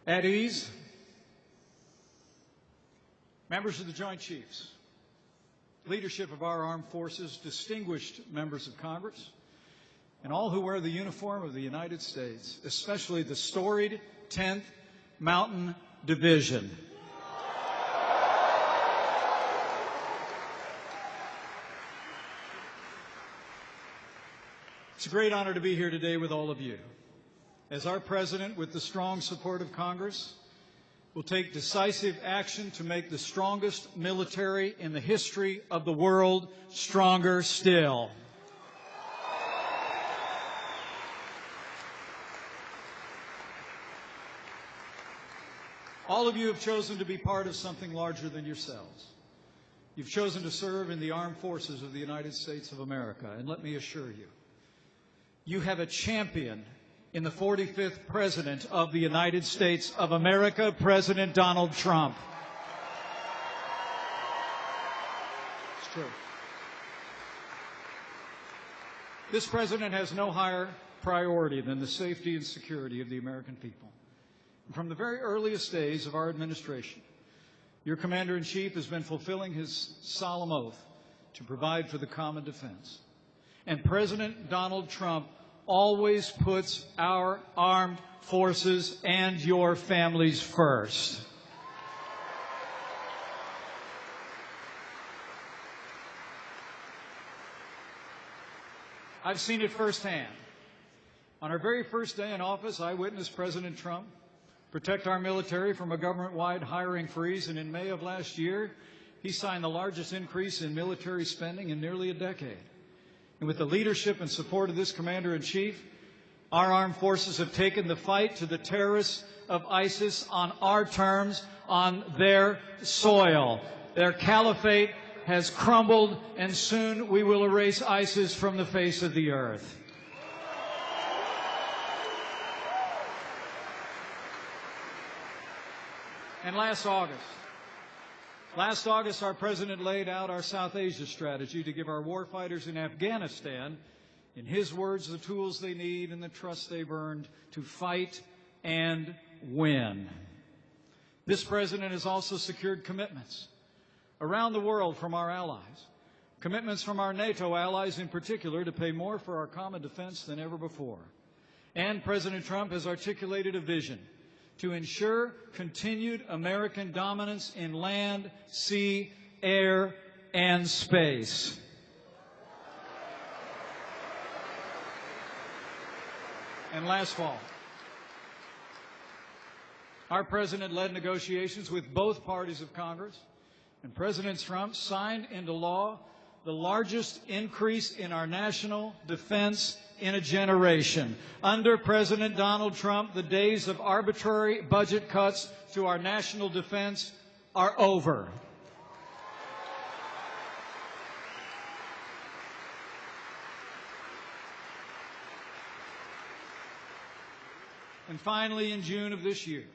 At ease, members of the Joint Chiefs, leadership of our armed forces, distinguished members of Congress, and all who wear the uniform of the United States, especially the storied 10th Mountain Division. It's a great honor to be here today with all of you. As our President, with the strong support of Congress, will take decisive action to make the strongest military in the history of the world stronger still. All of you have chosen to be part of something larger than yourselves. You've chosen to serve in the armed forces of the United States of America, and let me assure you, you have a champion in the 45th President of the United States of America, President Donald Trump. It's true. This President has no higher priority than the safety and security of the American people. And from the very earliest days of our administration, your Commander-in-Chief has been fulfilling his solemn oath to provide for the common defense. And President Donald Trump always puts our armed forces and your families first. I've seen it firsthand. On our very first day in office, I witnessed President Trump protect our military from a government-wide hiring freeze, and in May of last year, he signed the largest increase in military spending in nearly a decade. And with the leadership and support of this Commander-in-Chief, our armed forces have taken the fight to the terrorists of ISIS on our terms, on their soil. Their caliphate has crumbled, and soon we will erase ISIS from the face of the earth. And last August, our President laid out our South Asia strategy to give our warfighters in Afghanistan, in his words, the tools they need and the trust they've earned to fight and win. This President has also secured commitments around the world from our allies, commitments from our NATO allies in particular to pay more for our common defense than ever before. And President Trump has articulated a vision to ensure continued American dominance in land, sea, air, and space. And last fall, our President led negotiations with both parties of Congress, and President Trump signed into law the largest increase in our national defense in a generation. Under President Donald Trump, the days of arbitrary budget cuts to our national defense are over. And finally, in June of this year,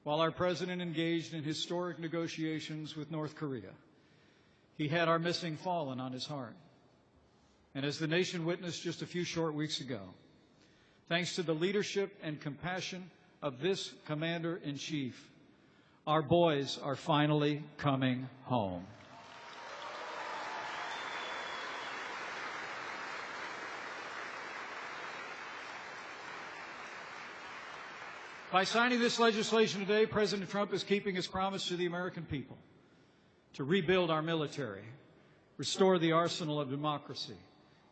while our President engaged in historic negotiations with North Korea, he had our missing fallen on his heart. And as the nation witnessed just a few short weeks ago, thanks to the leadership and compassion of this Commander-in-Chief, our boys are finally coming home. By signing this legislation today, President Trump is keeping his promise to the American people to rebuild our military, restore the arsenal of democracy,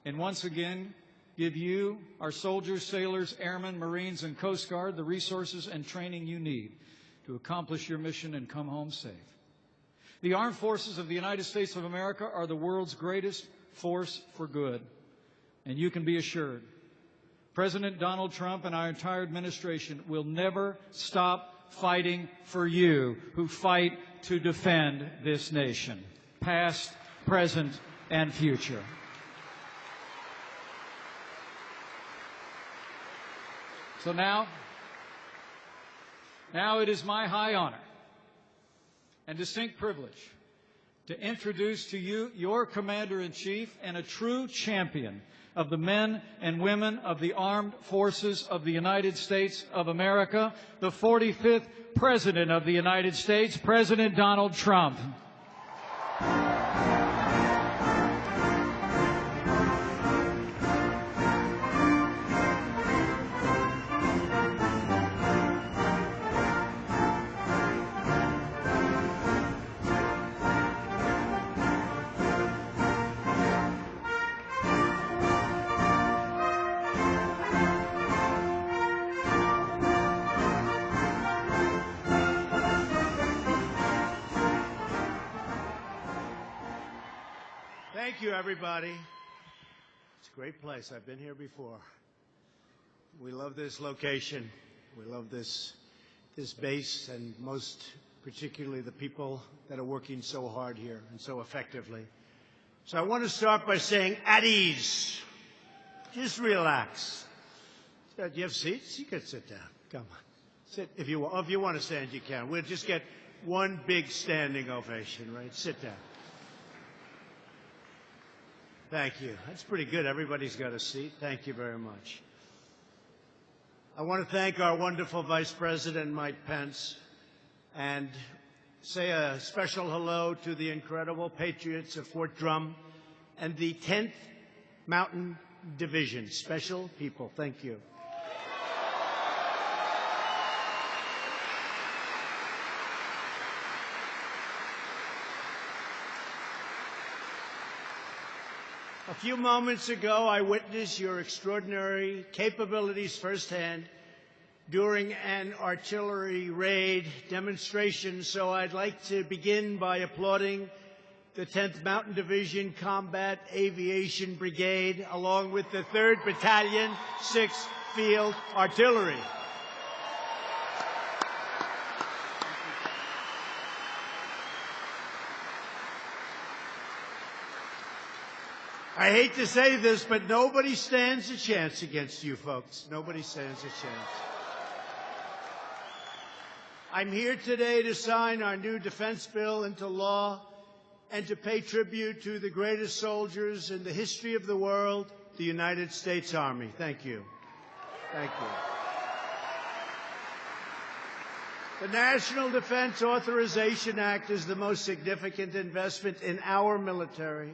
and once again give you, our soldiers, sailors, airmen, Marines, and Coast Guard the resources and training you need to accomplish your mission and come home safe. The armed forces of the United States of America are the world's greatest force for good, and you can be assured President Donald Trump and our entire administration will never stop fighting for you who fight to defend this nation, past, present, and future. So now it is my high honor and distinct privilege to introduce to you your Commander-in-Chief and a true champion of the men and women of the Armed Forces of the United States of America, the 45th President of the United States, President Donald Trump. Thank you, everybody. It's a great place. I've been here before. We love this location. We love this base, and most particularly the people that are working so hard here and so effectively. So I want to start by saying, at ease. Just relax. Do you have seats? You can sit down. Come on. Sit. If you want to stand, you can. We'll just get one big standing ovation, right? Sit down. Thank you. That's pretty good. Everybody's got a seat. Thank you very much. I want to thank our wonderful Vice President, Mike Pence, and say a special hello to the incredible patriots of Fort Drum and the 10th Mountain Division. Special people. Thank you. A few moments ago, I witnessed your extraordinary capabilities firsthand during an artillery raid demonstration, so I'd like to begin by applauding the 10th Mountain Division Combat Aviation Brigade, along with the 3rd Battalion, 6th Field Artillery. I hate to say this, but nobody stands a chance against you folks. Nobody stands a chance. I'm here today to sign our new defense bill into law and to pay tribute to the greatest soldiers in the history of the world, the United States Army. Thank you. Thank you. The National Defense Authorization Act is the most significant investment in our military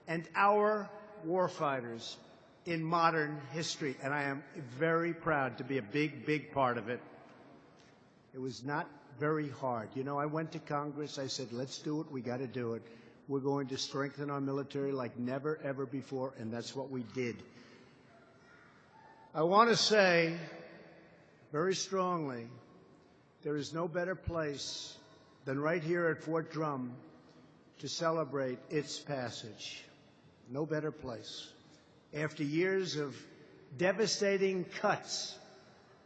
and our warfighters in modern history, and I am very proud to be a big part of it. It was not very hard. You know, I went to Congress, I said, let's do it, we got to do it. We're going to strengthen our military like never, ever before, and that's what we did. I want to say very strongly, there is no better place than right here at Fort Drum to celebrate its passage. No better place. After years of devastating cuts,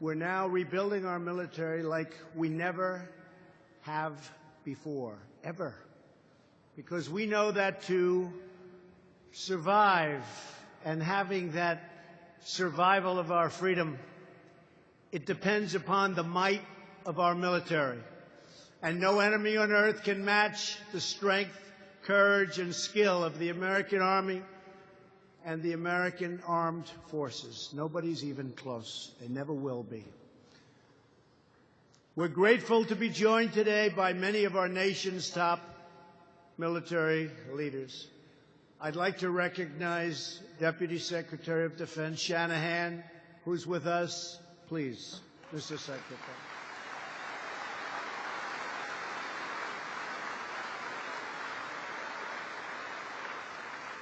we're now rebuilding our military like we never have before, ever. Because we know that to survive and having that survival of our freedom, it depends upon the might of our military. And no enemy on earth can match the strength, courage, and skill of the American Army and the American Armed Forces. Nobody's even close. They never will be. We're grateful to be joined today by many of our nation's top military leaders. I'd like to recognize Deputy Secretary of Defense Shanahan, who's with us. Please, Mr. Secretary.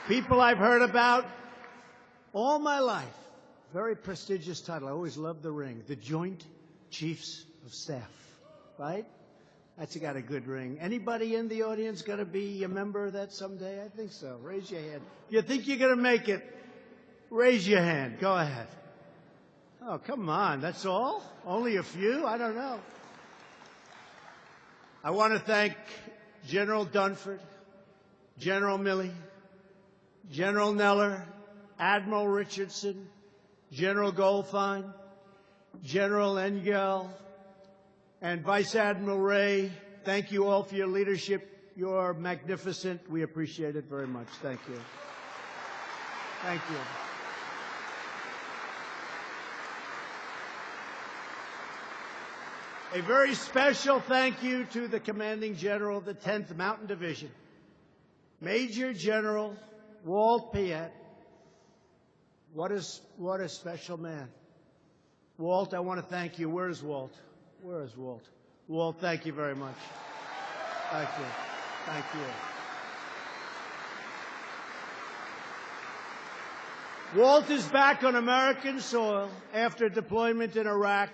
People I've heard about all my life. Very prestigious title. I always loved the ring. The Joint Chiefs of Staff, right? That's got a good ring. Anybody in the audience going to be a member of that someday? I think so. Raise your hand. You think you're going to make it? Raise your hand. Go ahead. Oh, come on. That's all? Only a few? I don't know. I want to thank General Dunford, General Milley, General Neller, Admiral Richardson, General Goldfein, General Engel, and Vice Admiral Ray. Thank you all for your leadership. You're magnificent. We appreciate it very much. Thank you. Thank you. A very special thank you to the Commanding General of the 10th Mountain Division, Major General Walt Piet. What a special man. Walt, I want to thank you. Where's Walt? Where is Walt? Walt, thank you very much. Thank you. Thank you. Walt is back on American soil after deployment in Iraq,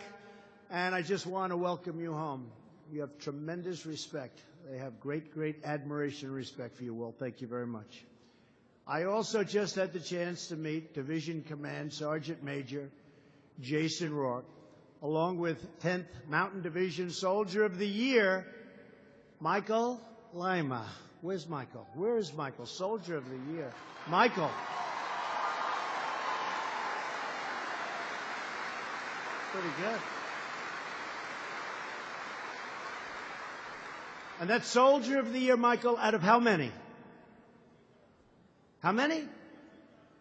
and I just want to welcome you home. You have tremendous respect. They have great, great admiration and respect for you, Walt. Thank you very much. I also just had the chance to meet Division Command Sergeant Major Jason Rourke, along with 10th Mountain Division Soldier of the Year, Michael Lima. Where's Michael? Where is Michael? Soldier of the Year. Michael. Pretty good. And that's Soldier of the Year, Michael, out of how many? How many?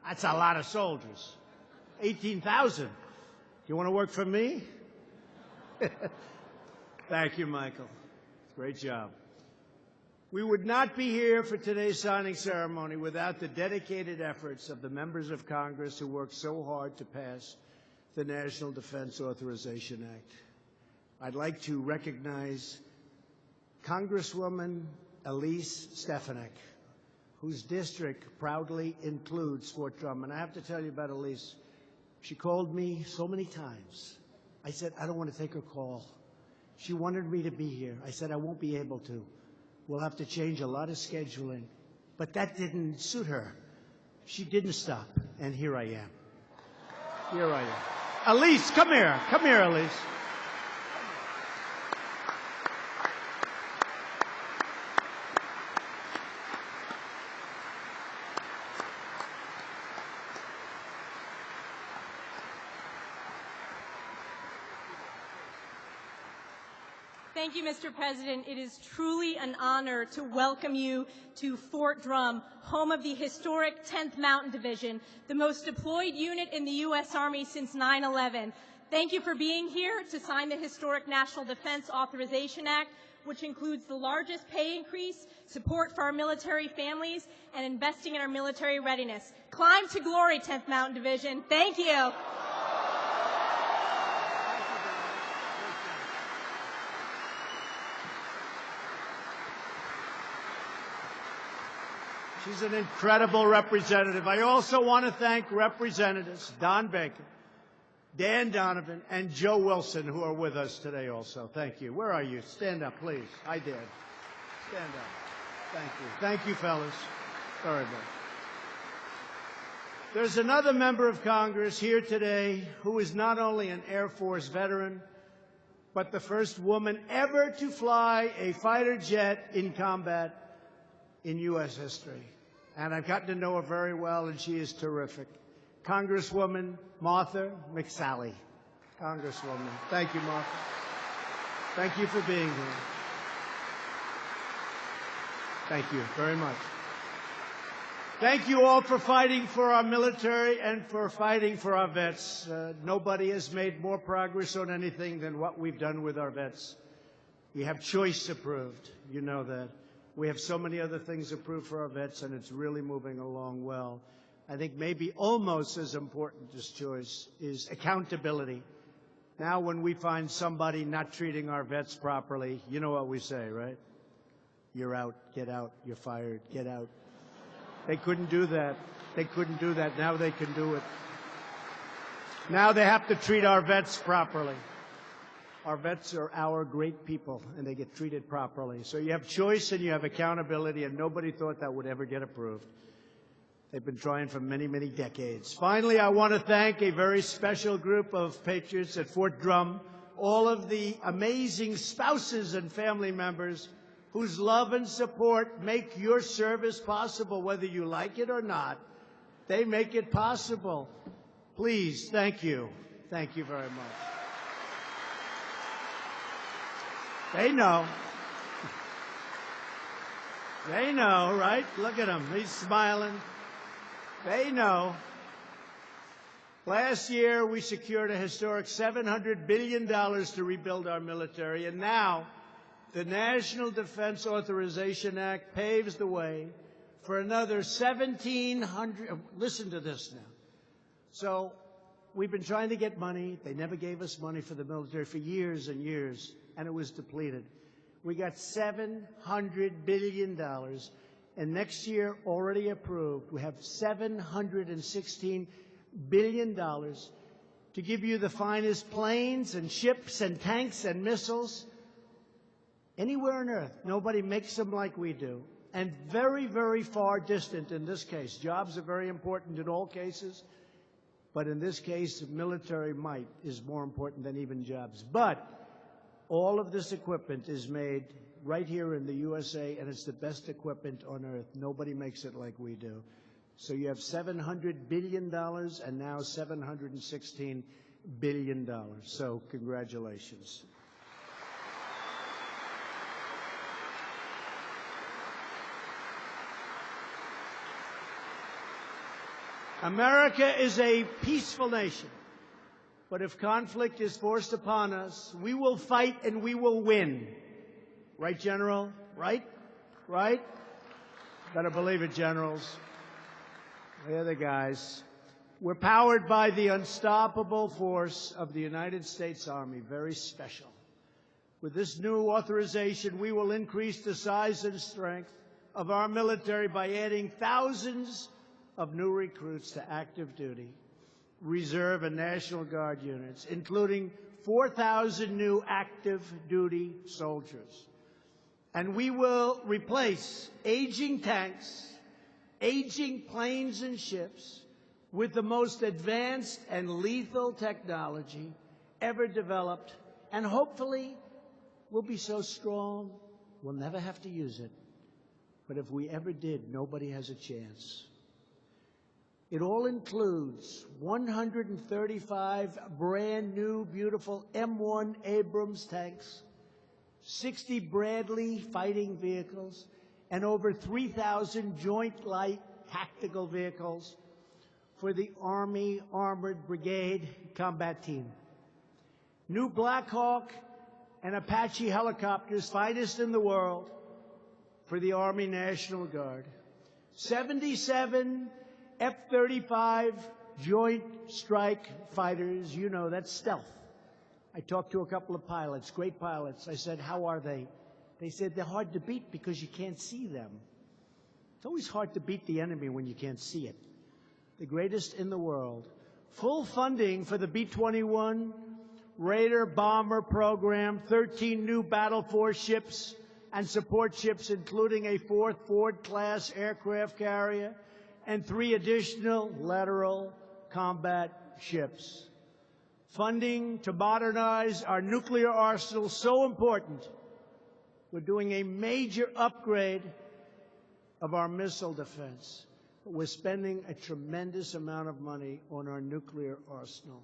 That's a lot of soldiers. 18,000. You want to work for me? Thank you, Michael. Great job. We would not be here for today's signing ceremony without the dedicated efforts of the members of Congress who worked so hard to pass the National Defense Authorization Act. I'd like to recognize Congresswoman Elise Stefanik, whose district proudly includes Fort Drum. And I have to tell you about Elise. She called me so many times. I said, I don't want to take her call. She wanted me to be here. I said, I won't be able to. We'll have to change a lot of scheduling. But that didn't suit her. She didn't stop. And here I am. Here I am. Elise, come here. Come here, Elise. Thank you, Mr. President. It is truly an honor to welcome you to Fort Drum, home of the historic 10th Mountain Division, the most deployed unit in the U.S. Army since 9/11. Thank you for being here to sign the historic National Defense Authorization Act, which includes the largest pay increase, support for our military families, and investing in our military readiness. Climb to glory, 10th Mountain Division. Thank you. She's an incredible representative. I also want to thank Representatives Don Baker, Dan Donovan, and Joe Wilson, who are with us today also. Thank you. Where are you? Stand up, please. I did. Stand up. Thank you. Thank you, fellas. Sorry about it. There's another member of Congress here today who is not only an Air Force veteran, but the first woman ever to fly a fighter jet in combat in U.S. history. And I've gotten to know her very well, and she is terrific. Congresswoman Martha McSally. Congresswoman. Thank you, Martha. Thank you for being here. Thank you very much. Thank you all for fighting for our military and for fighting for our vets. Nobody has made more progress on anything than what we've done with our vets. We have choice approved. You know that. We have so many other things approved for our vets, and it's really moving along well. I think maybe almost as important as choice is accountability. Now when we find somebody not treating our vets properly, you know what we say, right? You're out, get out, you're fired, get out. They couldn't do that. They couldn't do that. Now they can do it. Now they have to treat our vets properly. Our vets are our great people, and they get treated properly. So you have choice and you have accountability, and nobody thought that would ever get approved. They've been trying for many, many decades. Finally, I want to thank a very special group of patriots at Fort Drum, all of the amazing spouses and family members whose love and support make your service possible, whether you like it or not. They make it possible. Please, thank you. Thank you very much. They know. They know, right? Look at him. He's smiling. They know. Last year, we secured a historic $700 billion to rebuild our military, and now the National Defense Authorization Act paves the way for another 1,700. Listen to this now. So we've been trying to get money. They never gave us money for the military for years and years, and it was depleted. We got $700 billion, and next year, already approved, we have $716 billion to give you the finest planes and ships and tanks and missiles anywhere on earth. Nobody makes them like we do. And very, very far distant in this case. Jobs are very important in all cases, but in this case, military might is more important than even jobs. But all of this equipment is made right here in the USA, and it's the best equipment on earth. Nobody makes it like we do. So you have $700 billion and now $716 billion. So congratulations. America is a peaceful nation, but if conflict is forced upon us, we will fight and we will win. Right, General? Right? Right? Better believe it, generals. They're the guys. We're powered by the unstoppable force of the United States Army, very special. With this new authorization, we will increase the size and strength of our military by adding thousands of new recruits to active duty, reserve, and National Guard units, including 4,000 new active duty soldiers. And we will replace aging tanks, aging planes and ships with the most advanced and lethal technology ever developed, and hopefully we'll be so strong we'll never have to use it. But if we ever did, nobody has a chance. It all includes 135 brand new, beautiful M1 Abrams tanks, 60 Bradley fighting vehicles, and over 3,000 Joint Light Tactical Vehicles for the Army Armored Brigade Combat Team. New Black Hawk and Apache helicopters, finest in the world, for the Army National Guard. 77 F-35 Joint Strike Fighters. You know, that's stealth. I talked to a couple of pilots, great pilots. I said, how are they? They said they're hard to beat because you can't see them. It's always hard to beat the enemy when you can't see it. The greatest in the world. Full funding for the B-21 Raider bomber program, 13 new Battle Force ships and support ships, including a 4th Ford-class aircraft carrier and 3 additional lateral combat ships. Funding to modernize our nuclear arsenal, so important. We're doing a major upgrade of our missile defense. We're spending a tremendous amount of money on our nuclear arsenal.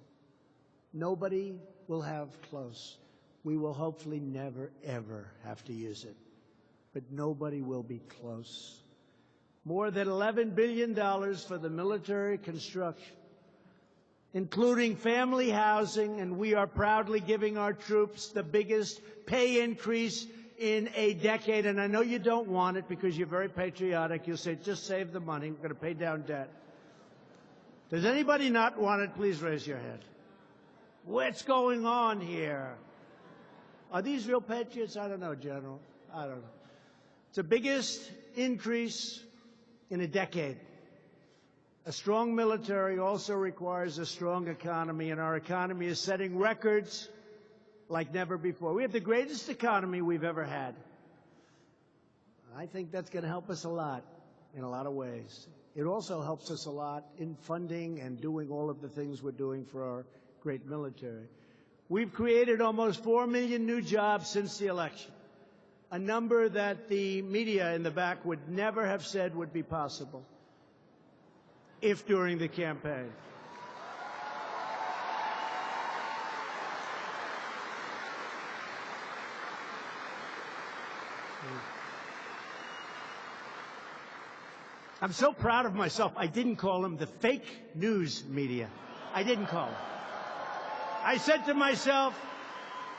Nobody will have close. We will hopefully never, ever have to use it. But nobody will be close. More than $11 billion for the military construction, including family housing, and we are proudly giving our troops the biggest pay increase in a decade. And I know you don't want it because you're very patriotic. You'll say, just save the money. We're going to pay down debt. Does anybody not want it? Please raise your hand. What's going on here? Are these real patriots? I don't know, General. I don't know. It's the biggest increase in a decade. A strong military also requires a strong economy, and our economy is setting records like never before. We have the greatest economy we've ever had. I think that's going to help us a lot in a lot of ways. It also helps us a lot in funding and doing all of the things we're doing for our great military. We've created almost 4 million new jobs since the election, a number that the media in the back would never have said would be possible if during the campaign. I'm so proud of myself, I didn't call them the fake news media. I didn't call them. I said to myself,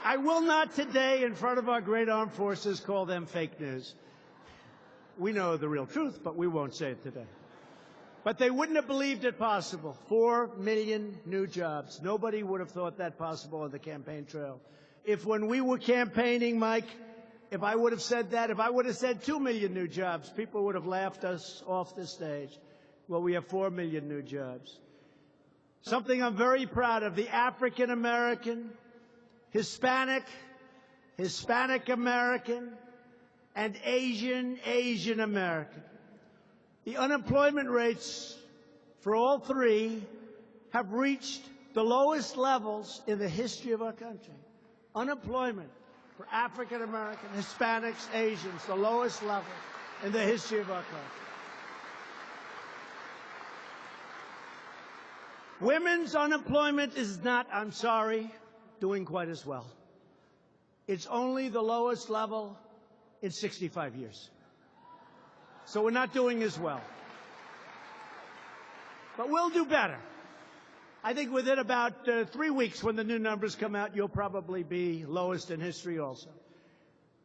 I will not today, in front of our great armed forces, call them fake news. We know the real truth, but we won't say it today. But they wouldn't have believed it possible. 4 million new jobs. Nobody would have thought that possible on the campaign trail. If when we were campaigning, Mike, if I would have said that, if I would have said 2 million new jobs, people would have laughed us off the stage. Well, we have 4 million new jobs. Something I'm very proud of, the African American, Hispanic American, and Asian American. The unemployment rates for all three have reached the lowest levels in the history of our country. Unemployment for African American, Hispanics, Asians, the lowest level in the history of our country. Women's unemployment is not, I'm sorry, doing quite as well. It's only the lowest level in 65 years. So we're not doing as well. But we'll do better. I think within about 3 weeks, when the new numbers come out, you'll probably be lowest in history also.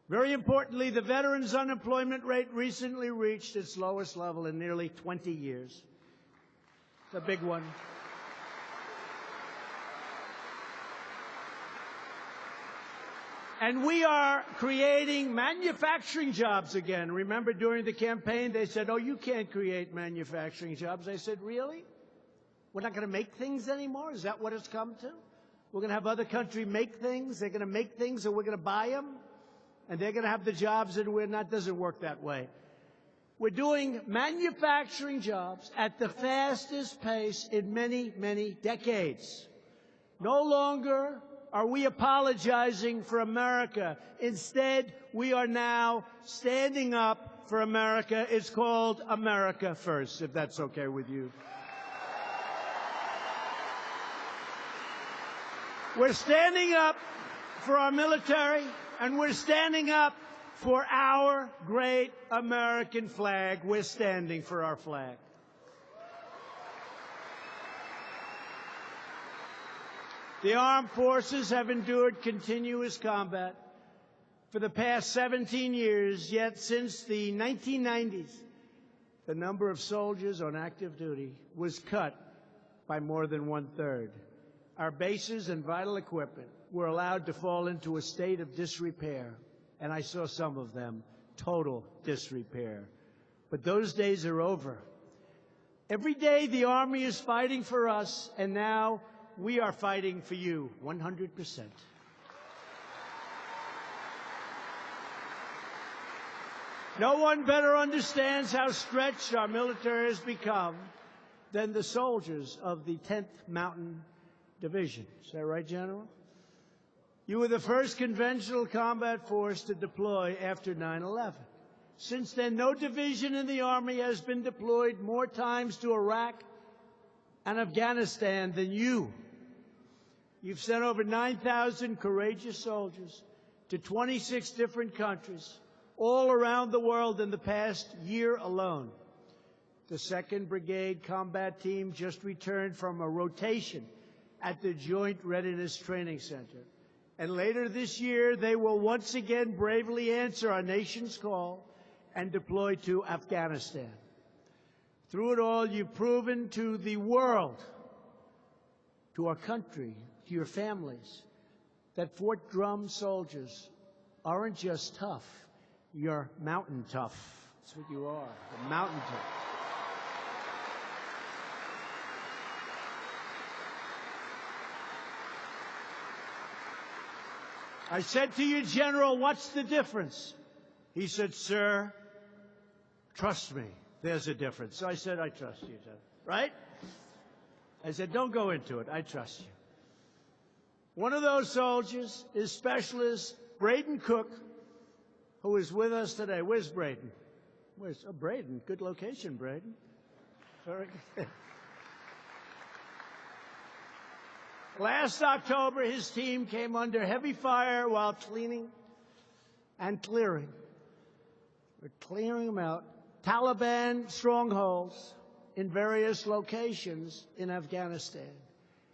Very importantly, the veterans' unemployment rate recently reached its lowest level in nearly 20 years. It's a big one. And we are creating manufacturing jobs again. Remember, during the campaign, they said, oh, you can't create manufacturing jobs. I said, really? We're not going to make things anymore? Is that what it's come to? We're going to have other countries make things? They're going to make things and we're going to buy them? And they're going to have the jobs and we're not? Doesn't work that way. We're doing manufacturing jobs at the fastest pace in many, many decades. No longer are we apologizing for America. Instead, we are now standing up for America. It's called America First, if that's okay with you. We're standing up for our military, and we're standing up for our great American flag. We're standing for our flag. The armed forces have endured continuous combat for the past 17 years, yet since the 1990s, the number of soldiers on active duty was cut by more than 1/3. Our bases and vital equipment were allowed to fall into a state of disrepair, and I saw some of them, total disrepair. But those days are over. Every day the Army is fighting for us, and now we are fighting for you, 100%. No one better understands how stretched our military has become than the soldiers of the 10th Mountain Division. Is that right, General? You were the first conventional combat force to deploy after 9/11. Since then, no division in the Army has been deployed more times to Iraq and Afghanistan than you. You've sent over 9,000 courageous soldiers to 26 different countries, all around the world in the past year alone. The 2nd Brigade Combat Team just returned from a rotation at the Joint Readiness Training Center. And later this year, they will once again bravely answer our nation's call and deploy to Afghanistan. Through it all, you've proven to the world, to our country, to your families, that Fort Drum soldiers aren't just tough, you're mountain tough. That's what you are, the mountain tough. I said to you, General, what's the difference? He said, sir, trust me, there's a difference. So I said, I trust you, General. Right? I said, don't go into it. I trust you. One of those soldiers is Specialist Braden Cook, who is with us today. Where's Braden? Where's Braden? Good location, Braden. Very good. Last October, his team came under heavy fire while cleaning and clearing. We're clearing them out Taliban strongholds in various locations in Afghanistan.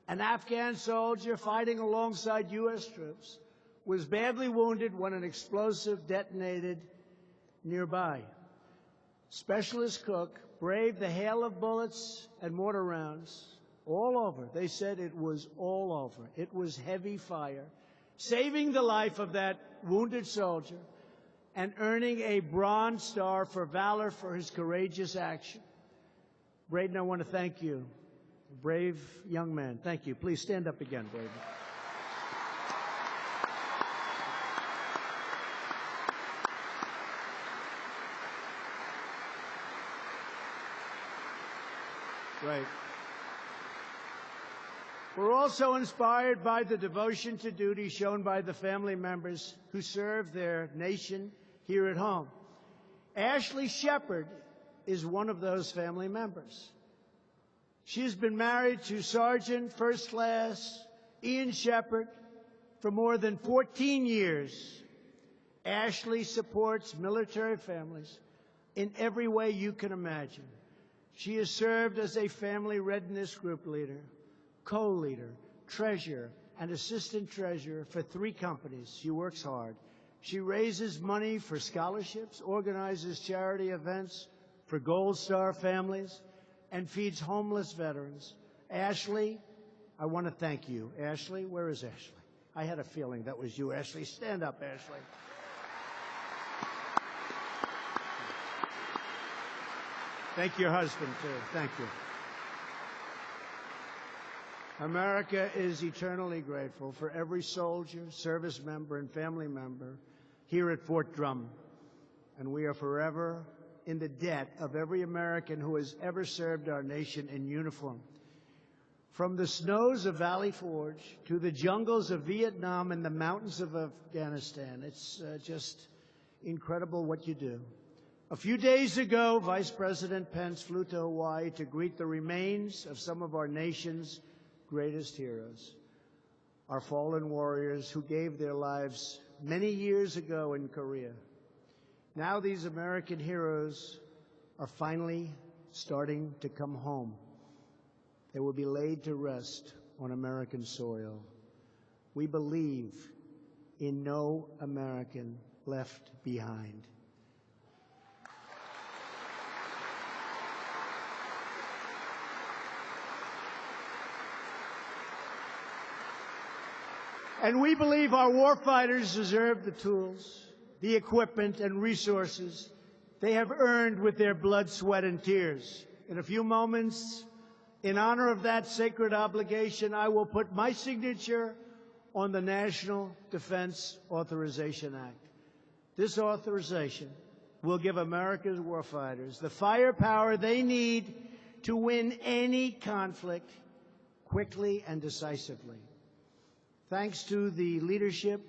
An Afghan soldier fighting alongside U.S. troops was badly wounded when an explosive detonated nearby. Specialist Cook braved the hail of bullets and mortar rounds all over. They said it was all over. It was heavy fire, saving the life of that wounded soldier and earning a Bronze Star for valor for his courageous action. Braden, I want to thank you. Brave young man. Thank you. Please stand up again, Braden. Right. We're also inspired by the devotion to duty shown by the family members who serve their nation here at home. Ashley Shepard is one of those family members. She's been married to Sergeant First Class Ian Shepard for more than 14 years. Ashley supports military families in every way you can imagine. She has served as a family readiness group leader, co-leader, treasurer, and assistant treasurer for 3 companies. She works hard. She raises money for scholarships, organizes charity events for Gold Star families, and feeds homeless veterans. Ashley, I want to thank you. Ashley, where is Ashley? I had a feeling that was you, Ashley. Stand up, Ashley. Thank your husband, too. Thank you. America is eternally grateful for every soldier, service member, and family member here at Fort Drum. And we are forever in the debt of every American who has ever served our nation in uniform. From the snows of Valley Forge to the jungles of Vietnam and the mountains of Afghanistan, it's just incredible what you do. A few days ago, Vice President Pence flew to Hawaii to greet the remains of some of our nation's greatest heroes, our fallen warriors who gave their lives many years ago in Korea. Now these American heroes are finally starting to come home. They will be laid to rest on American soil. We believe in no American left behind. And we believe our warfighters deserve the tools, the equipment, and resources they have earned with their blood, sweat, and tears. In a few moments, in honor of that sacred obligation, I will put my signature on the National Defense Authorization Act. This authorization will give America's warfighters the firepower they need to win any conflict quickly and decisively. Thanks to the leadership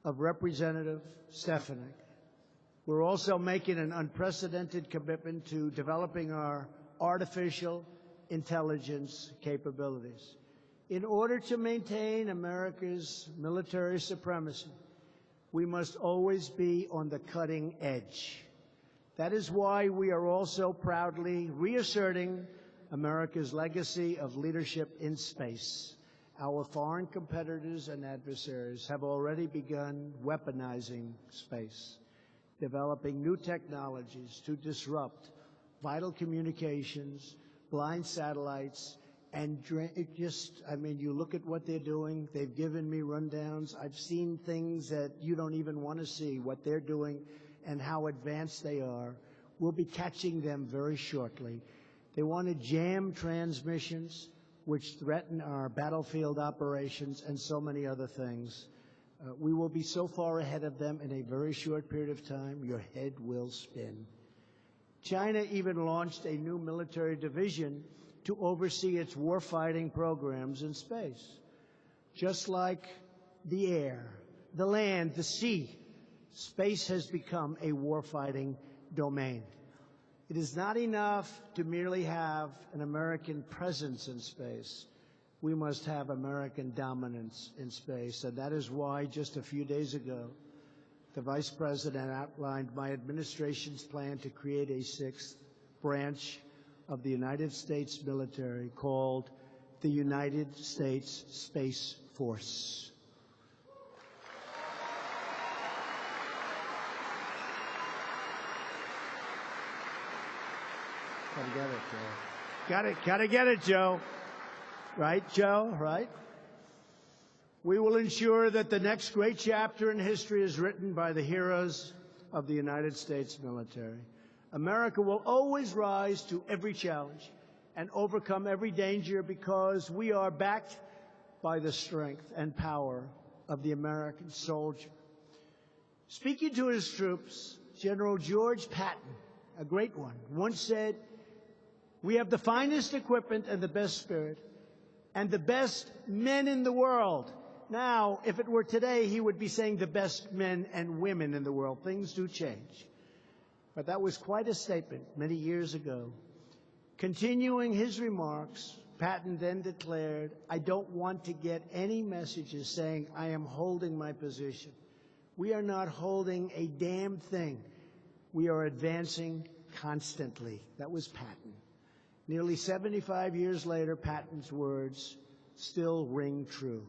of Representative Stefanik, we're also making an unprecedented commitment to developing our artificial intelligence capabilities. In order to maintain America's military supremacy, we must always be on the cutting edge. That is why we are also proudly reasserting America's legacy of leadership in space. Our foreign competitors and adversaries have already begun weaponizing space, developing new technologies to disrupt vital communications, blind satellites, and you look at what they're doing. They've given me rundowns. I've seen things that you don't even want to see, what they're doing and how advanced they are. We'll be catching them very shortly. They want to jam transmissions, which threaten our battlefield operations and so many other things. We will be so far ahead of them in a very short period of time, your head will spin. China even launched a new military division to oversee its warfighting programs in space. Just like the air, the land, the sea, space has become a warfighting domain. It is not enough to merely have an American presence in space. We must have American dominance in space, and that is why just a few days ago, the Vice President outlined my administration's plan to create a sixth branch of the United States military called the United States Space Force. Gotta get it, Joe. Gotta get it, Joe. Right, Joe? Right? We will ensure that the next great chapter in history is written by the heroes of the United States military. America will always rise to every challenge and overcome every danger because we are backed by the strength and power of the American soldier. Speaking to his troops, General George Patton, a great one, once said, "We have the finest equipment and the best spirit and the best men in the world." Now, if it were today, he would be saying the best men and women in the world. Things do change. But that was quite a statement many years ago. Continuing his remarks, Patton then declared, "I don't want to get any messages saying I am holding my position. We are not holding a damn thing. We are advancing constantly." That was Patton. Nearly 75 years later, Patton's words still ring true.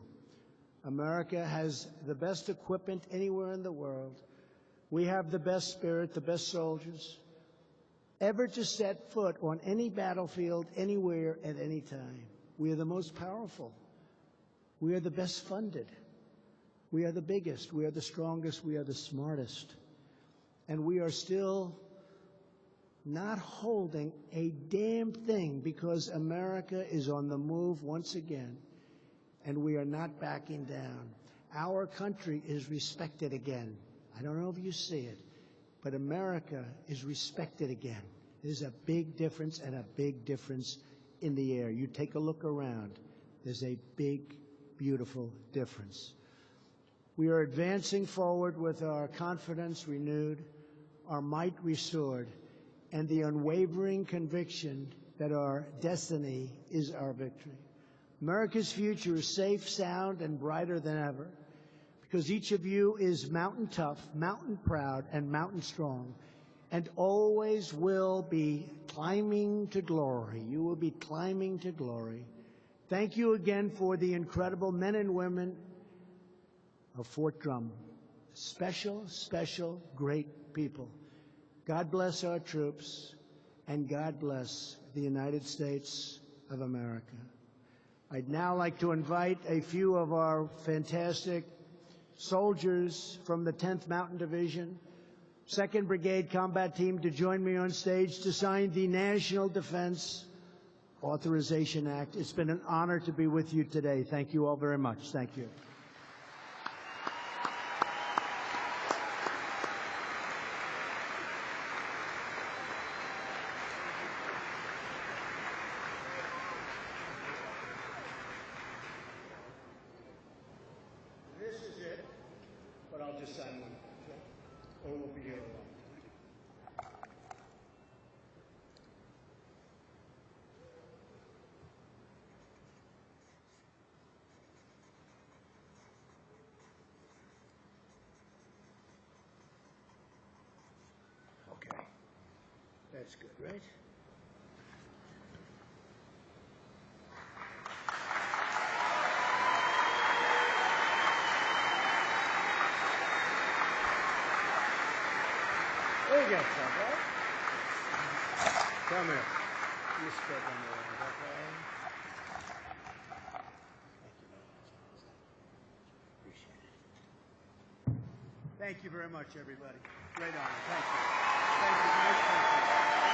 America has the best equipment anywhere in the world. We have the best spirit, the best soldiers ever to set foot on any battlefield, anywhere, at any time. We are the most powerful. We are the best funded. We are the biggest. We are the strongest. We are the smartest. And we are still not holding a damn thing because America is on the move once again, and we are not backing down. Our country is respected again. I don't know if you see it, but America is respected again. There's a big difference, and a big difference in the air. You take a look around. There's a big, beautiful difference. We are advancing forward with our confidence renewed, our might restored, and the unwavering conviction that our destiny is our victory. America's future is safe, sound, and brighter than ever because each of you is mountain tough, mountain proud, and mountain strong, and always will be climbing to glory. You will be climbing to glory. Thank you again for the incredible men and women of Fort Drum. Special, special, great people. God bless our troops, and God bless the United States of America. I'd now like to invite a few of our fantastic soldiers from the 10th Mountain Division, 2nd Brigade Combat Team to join me on stage to sign the National Defense Authorization Act. It's been an honor to be with you today. Thank you all very much. Thank you. This is it, but I'll just sign one, okay? Or we'll be here a long time. Okay, that's good, right? There you go, son, right? Come here. You step on the line, okay? Appreciate it. Thank you very much, everybody. Great honor. Thank you. Thank you, guys. Thank you.